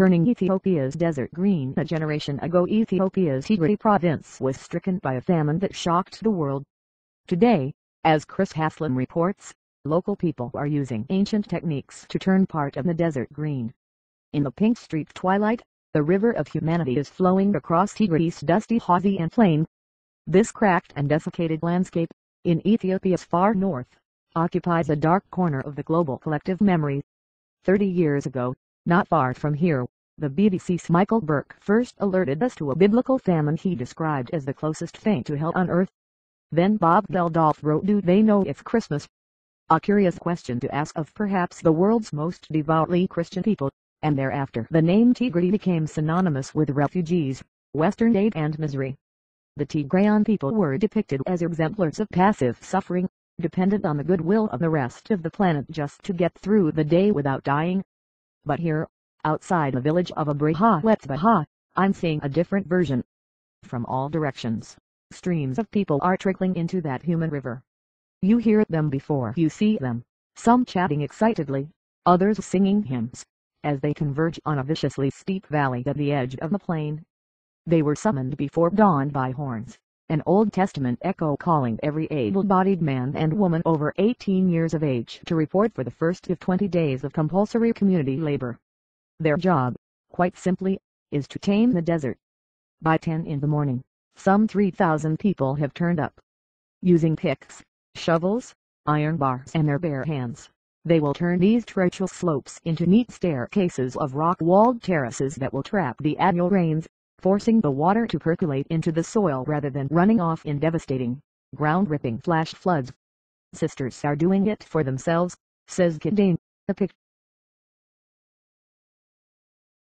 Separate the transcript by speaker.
Speaker 1: turning Ethiopia's desert green. A generation ago, Ethiopia's Tigray province was stricken by a famine that shocked the world. Today, as Chris Haslam reports, local people are using ancient techniques to turn part of the desert green. In the pink street twilight, the river of humanity is flowing across Tigray's dusty Hawzien plain. This cracked and desiccated landscape, in Ethiopia's far north, occupies a dark corner of the global collective memory. 30 years ago, not far from here, the BBC's Michael Buerk first alerted us to a biblical famine he described as the closest thing to hell on earth. Then Bob Geldof wrote, "Do they know it's Christmas?" A curious question to ask of perhaps the world's most devoutly Christian people, and thereafter the name Tigray became synonymous with refugees, Western aid and misery. The Tigrayan people were depicted as exemplars of passive suffering, dependent on the goodwill of the rest of the planet just to get through the day without dying. But here, outside the village of Abraha, I'm seeing a different version. From all directions, streams of people are trickling into that human river. You hear them before you see them, some chatting excitedly, others singing hymns, as they converge on a viciously steep valley at the edge of the plain. They were summoned before dawn by horns, an Old Testament echo calling every able-bodied man and woman over 18 years of age to report for the first of 20 days of compulsory community labor. Their job, quite simply, is to tame the desert. By 10 in the morning, some 3,000 people have turned up. Using picks, shovels, iron bars and their bare hands, they will turn these treacherous slopes into neat staircases of rock-walled terraces that will trap the annual rains, forcing the water to percolate into the soil rather than running off in devastating, ground-ripping flash floods. Sisters are doing it for themselves, says Kidane, depicted.